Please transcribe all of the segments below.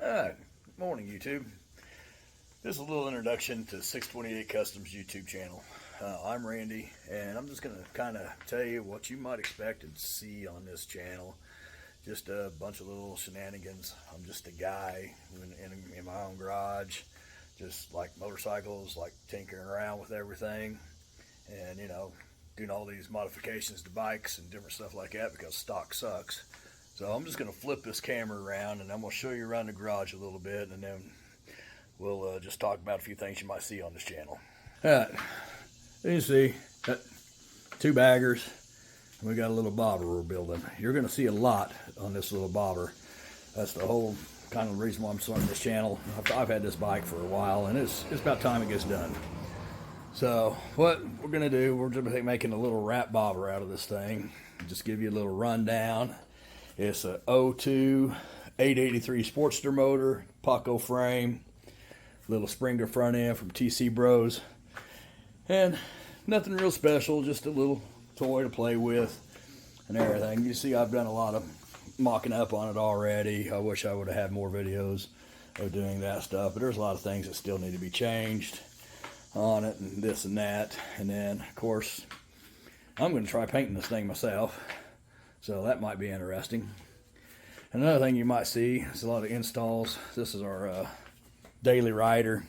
Good morning, YouTube. This is a little introduction to 628 Customs YouTube channel. I'm Randy, and I'm just going to kind of tell you what you might expect and see on this channel. Just a bunch of little shenanigans. I'm just a guy in my own garage, just like motorcycles, like tinkering around with everything, and doing all these modifications to bikes and different stuff like that because stock sucks. So I'm just going to flip this camera around and I'm going to show you around the garage a little bit, and then we'll just talk about a few things you might see on this channel. Alright, you see, got two baggers, and we got a little bobber we're building. You're going to see a lot on this little bobber. That's the whole kind of reason why I'm starting this channel. I've had this bike for a while, and it's about time it gets done. So what we're going to do, we're just making a little wrap bobber out of this thing. Just give you a little rundown. It's a 02 883 Sportster motor, Paco frame, little Springer front end from TC Bros, and nothing real special, just a little toy to play with and everything. You see I've done a lot of mocking up on it already. I wish I would have had more videos of doing that stuff, but there's a lot of things that still need to be changed on it and this and that. And then of course I'm going to try painting this thing myself, so that might be interesting. Another thing you might see is a lot of installs. This is our daily rider.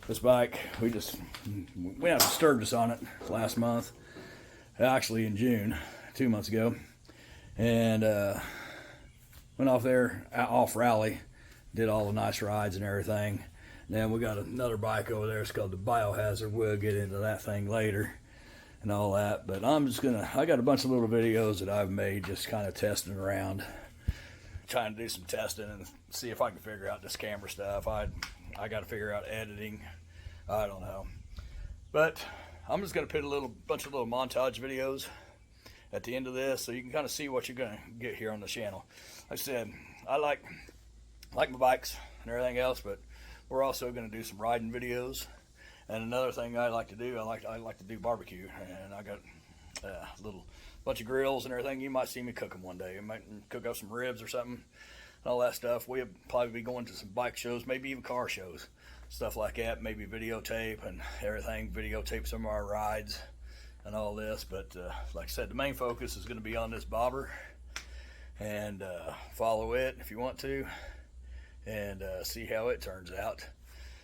This bike, we had some Sturgis on it last month, actually in June, 2 months ago, and went off there, off rally, did all the nice rides and everything. And then we got another bike over there, it's called the Biohazard. We'll get into that thing later and all that, but I got a bunch of little videos that I've made just kind of testing around, trying to do some testing and see if I can figure out this camera stuff. I got to figure out editing. I don't know, but I'm just going to put a bunch of little montage videos at the end of this, so you can kind of see what you're going to get here on the channel. Like I said, I like my bikes and everything else, but we're also going to do some riding videos. And another thing I like to do, I like to do barbecue, and I got a little bunch of grills and everything. You might see me cook them one day. I might cook up some ribs or something and all that stuff. We'll probably be going to some bike shows, maybe even car shows, stuff like that. Maybe videotape and everything, videotape some of our rides and all this. But like I said, the main focus is going to be on this bobber, and follow it if you want to, and see how it turns out.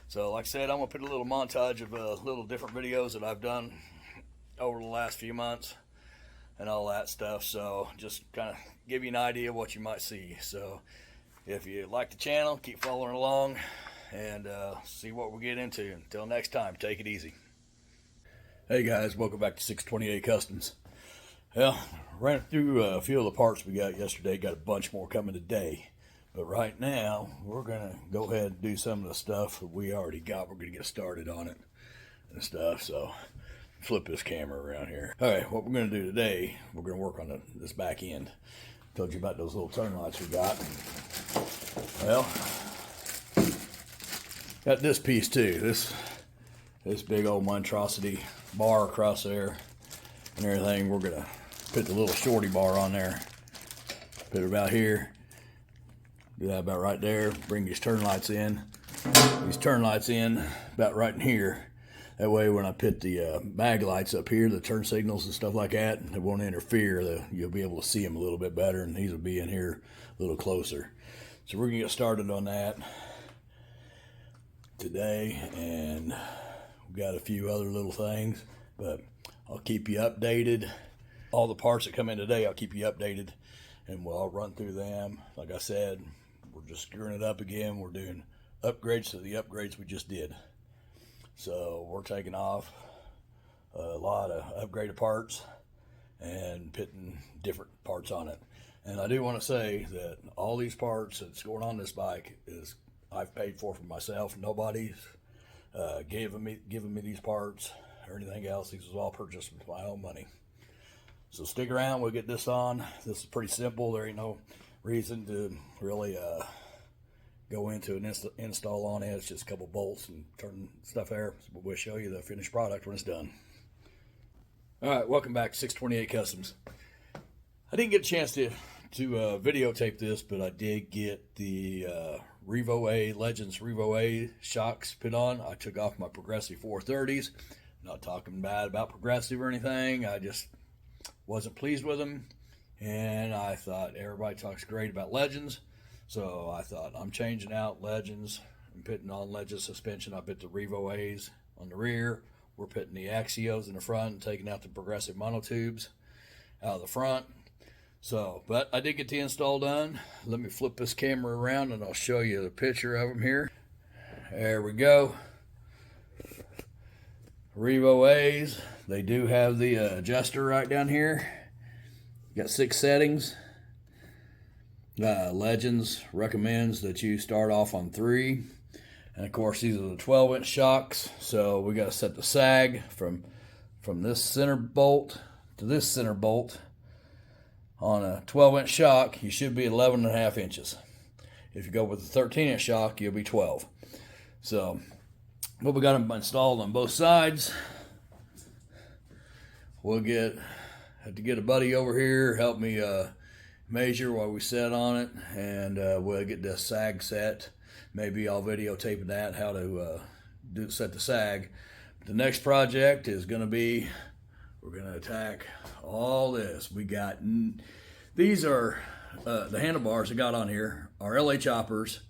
So like I said, I'm going to put a little montage of little different videos that I've done over the last few months and all that stuff. So just kind of give you an idea of what you might see. So if you like the channel, keep following along and see what we get into. Until next time, take it easy. Hey guys, welcome back to 628 Customs. Well, ran through a few of the parts we got yesterday. Got a bunch more coming today. But right now, we're going to go ahead and do some of the stuff that we already got. We're going to get started on it and stuff. So, flip this camera around here. All right, what we're going to do today, we're going to work on this back end. Told you about those little turn lights we got. Well, got this piece too. This big old monstrosity bar across there and everything. We're going to put the little shorty bar on there. Put it about here. Do that about right there. Bring these turn lights in. These turn lights in about right in here. That way when I put the mag lights up here, the turn signals and stuff like that, it won't interfere. You'll be able to see them a little bit better, and these will be in here a little closer. So we're going to get started on that today, and we've got a few other little things, but I'll keep you updated. All the parts that come in today, I'll keep you updated, and I'll run through them. Like I said, we're just screwing it up again. We're doing upgrades to the upgrades we just did. So we're taking off a lot of upgraded parts and putting different parts on it. And I do want to say that all these parts that's going on this bike is I've paid for myself. Nobody's giving me these parts or anything else. These was all purchased with my own money. So stick around, we'll get this on. This is pretty simple. There ain't no reason to really go into an install on it. It's just a couple bolts and turn stuff there. So we'll show you the finished product when it's done. All right, welcome back to 628 Customs. I didn't get a chance to to videotape this, but I did get the Revo A Legends Revo A shocks put on. I took off my Progressive 430s. Not talking bad about Progressive or anything. I just wasn't pleased with them, and I thought everybody talks great about Legends, so I thought I'm changing out Legends. I'm putting on Legends suspension. I put the Revo A's on the rear. We're putting the Axios in the front and taking out the Progressive monotubes out of the front. So, but I did get the install done. Let me flip this camera around and I'll show you the picture of them here. There we go. Revo A's, they do have the adjuster right down here. Got 6 settings. Legends recommends that you start off on 3. And of course, these are the 12-inch shocks. So we got to set the sag from this center bolt to this center bolt. On a 12-inch shock, you should be 11.5 inches. If you go with a 13-inch shock, you'll be 12. So, but we got them installed on both sides. We'll have to get a buddy over here, help me measure while we set on it, and we'll get the sag set. Maybe I'll videotape that, how to set the sag. The next project is going to be, we're going to attack all this. We got, these are the handlebars I got on here are LA Choppers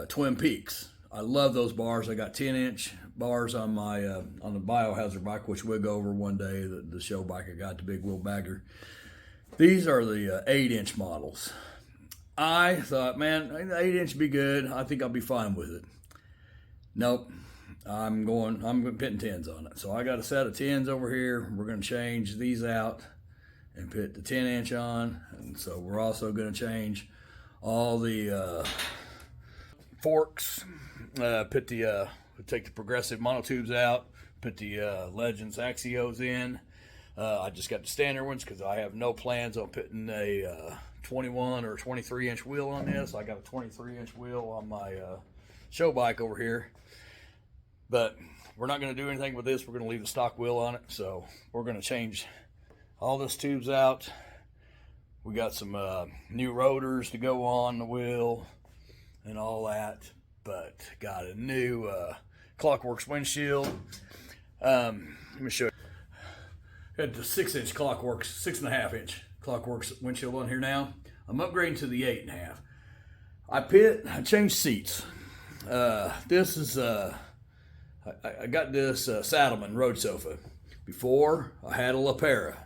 Twin Peaks. I love those bars. I got 10-inch bars on my on the Biohazard bike, which we'll go over one day. The show bike I got, the big wheel bagger. These are the 8-inch models. I thought, man, 8-inch would be good. I think I'll be fine with it. Nope. I'm putting 10s on it. So I got a set of 10s over here. We're going to change these out and put the 10-inch on. And so we're also going to change all the forks. Take the Progressive monotubes out. Put the Legends Axios in. I just got the standard ones because I have no plans on putting a 21 or 23-inch wheel on this. I got a 23-inch wheel on my show bike over here. But we're not going to do anything with this. We're going to leave the stock wheel on it. So we're going to change all this tubes out. We got some new rotors to go on the wheel and all that. But got a new Clockworks windshield. Let me show you. Got the 6-inch Clockworks, 6.5-inch Clockworks windshield on here now. I'm upgrading to the 8.5. I changed seats. This is I got this Saddlemen road sofa. Before I had a Lepera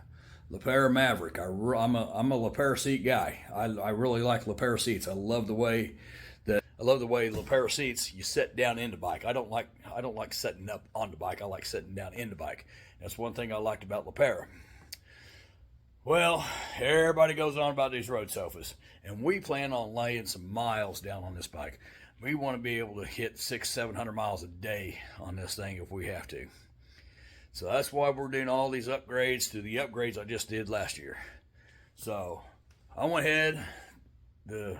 Maverick. I'm a Lepera seat guy. I really like Lepera seats. I love the way Lepera seats you sit down in the bike. I don't like sitting up on the bike. I like sitting down in the bike. That's one thing I liked about Lepera. Well, everybody goes on about these road sofas, and we plan on laying some miles down on this bike. We want to be able to hit 600-700 miles a day on this thing if we have to. So that's why we're doing all these upgrades to the upgrades I just did last year. So I went ahead, the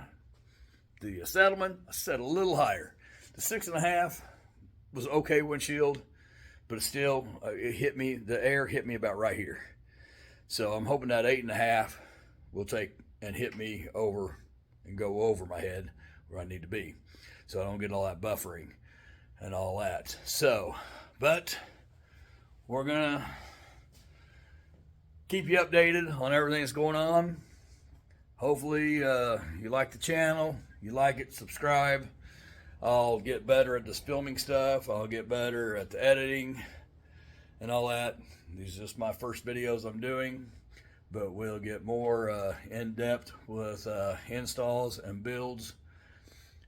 Saddlemen I set a little higher. The 6.5 was okay windshield, but still the air hit me about right here. So I'm hoping that 8.5 will take and hit me over and go over my head where I need to be, so I don't get all that buffering and all that. So, but we're gonna keep you updated on everything that's going on. Hopefully you like the channel, you like it, subscribe. I'll get better at this filming stuff. I'll get better at the editing and all that. These are just my first videos I'm doing, but we'll get more in-depth with installs and builds.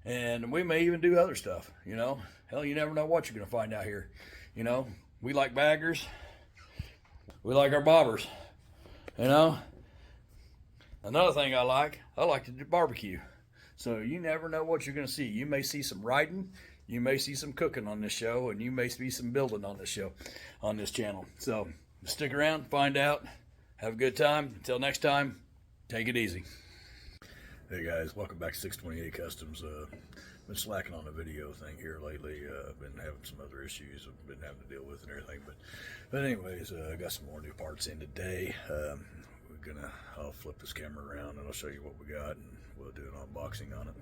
And we may even do other stuff, you know. Hell, you never know what you're going to find out here. You know, we like baggers. We like our bobbers, you know. Another thing I like to do barbecue. So you never know what you're going to see. You may see some riding, you may see some cooking on this show, and you may see some building on this show, on this channel. So stick around, find out, have a good time. Until next time, take it easy. Hey guys, welcome back to 628 Customs. Been slacking on the video thing here lately. I've been having some other issues I've been having to deal with and everything. But anyways, I got some more new parts in today. We I'll flip this camera around and I'll show you what we got, and we'll do an unboxing on it.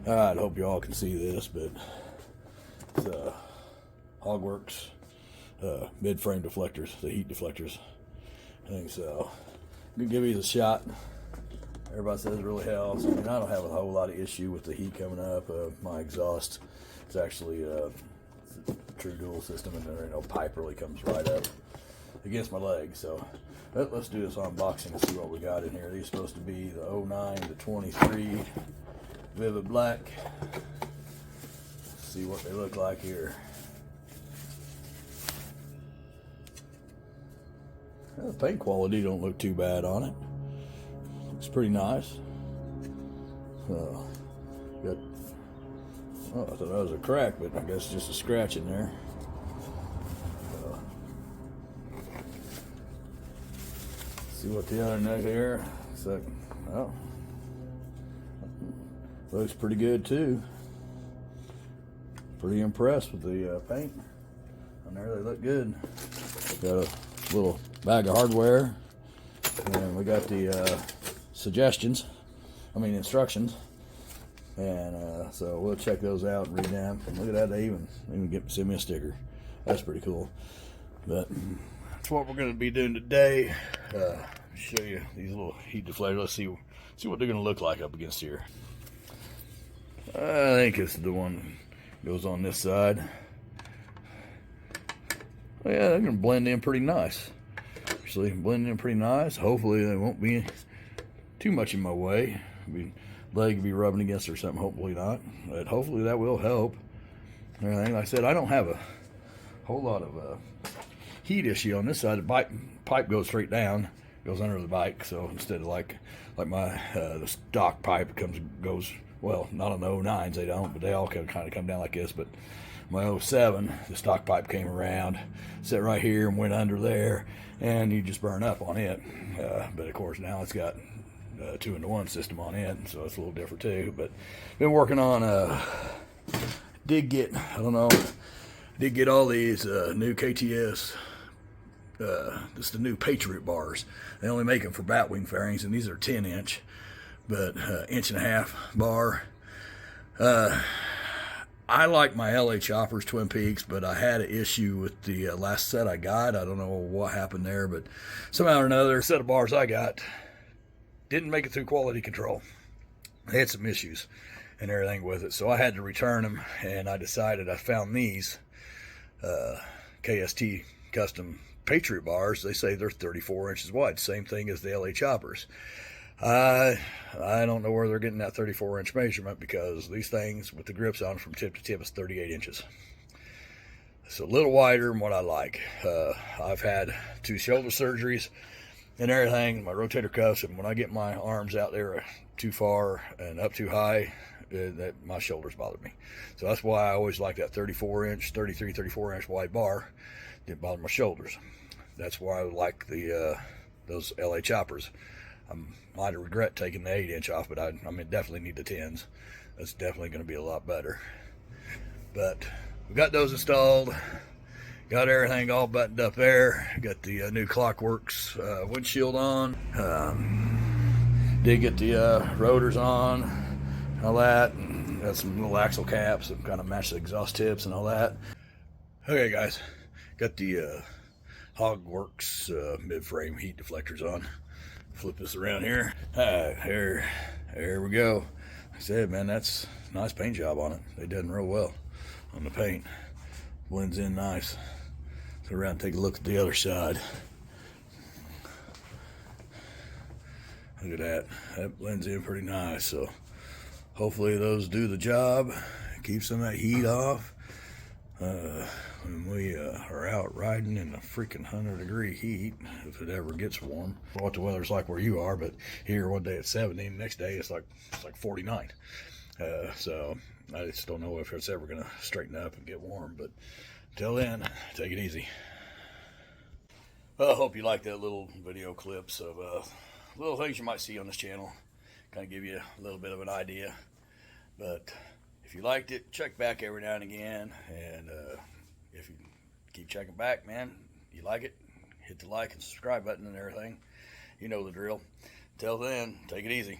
All right, I hope you all can see this, but it's Hogworks mid-frame deflectors, the heat deflectors. I think so. I'm gonna give these a shot. Everybody says it really helps. I mean, I don't have a whole lot of issue with the heat coming up. My exhaust is actually it's a true dual system, and there ain't no pipe really comes right up against my leg. So let's do this unboxing and see what we got in here. These are supposed to be the 09 to 23 Vivid Black. Let's see what they look like here. The paint quality don't look too bad on it. Looks pretty nice. Got, oh, I thought that was a crack, but I guess just a scratch in there. See what the other neck here looks like. Oh, looks pretty good too. Pretty impressed with the paint on there. They look good. Got a little bag of hardware, and we got the instructions, and so we'll check those out and read them. Look at that, they even send me a sticker. That's pretty cool. But that's what we're going to be doing today. Show you these little heat deflectors. Let's see what they're going to look like up against here. I think it's the one that goes on this side. Oh, yeah, they're going to blend in pretty nice. Actually, blend in pretty nice. Hopefully they won't be too much in my way. Leg be rubbing against or something. Hopefully not. But hopefully that will help. Everything. Like I said, I don't have a whole lot of heat issue on this side. The pipe goes straight down, goes under the bike. So instead of like my the stock pipe goes well, not on the 09s they don't, but they all kind of come down like this. But my 07, the stock pipe came around, sat right here and went under there, and you just burn up on it. But of course now it's got 2-in-1 system on it, so it's a little different too. But been working on did get all these new KTS. This is the new Patriot bars. They only make them for Batwing fairings, and these are 10-inch, but 1.5-inch bar. I like my LA Choppers Twin Peaks, but I had an issue with the last set I got. I don't know what happened there, but somehow or another, set of bars I got didn't make it through quality control. I had some issues and everything with it, so I had to return them, and I decided I found these KST custom Patriot bars. They say they're 34 inches wide, same thing as the LA Choppers. I don't know where they're getting that 34-inch measurement, because these things with the grips on from tip to tip is 38 inches. It's a little wider than what I like. I've had 2 shoulder surgeries and everything, my rotator cuffs, and when I get my arms out there too far and up too high, my shoulders bother me. So that's why I always like that 34-inch, 33, 34-inch wide bar. Didn't bother my shoulders. That's why I like those LA Choppers. I might regret taking the 8-inch off, but I definitely need the 10s. That's definitely going to be a lot better. But we got those installed. Got everything all buttoned up there. Got the new Clockworks windshield on. Did get the rotors on, all that. And got some little axle caps that kind of match the exhaust tips and all that. Okay, guys. Got the Hogworks mid-frame heat deflectors on. Flip this around here. There we go. Like I said, man, that's a nice paint job on it. They done real well on the paint. Blends in nice. So around and take a look at the other side. Look at that. That blends in pretty nice. So hopefully those do the job. Keep some of that heat off. When we are out riding in the freaking 100-degree heat, if it ever gets warm. What the weather's like where you are, but here one day it's 70, and the next day it's like 49. So I just don't know if it's ever gonna straighten up and get warm. But until then, take it easy. Well, I hope you like that little video clips of little things you might see on this channel. Kind of give you a little bit of an idea. But if you liked it, check back every now and again, and if you keep checking back, man, you like it, hit the like and subscribe button and everything. You know the drill. Till then, take it easy.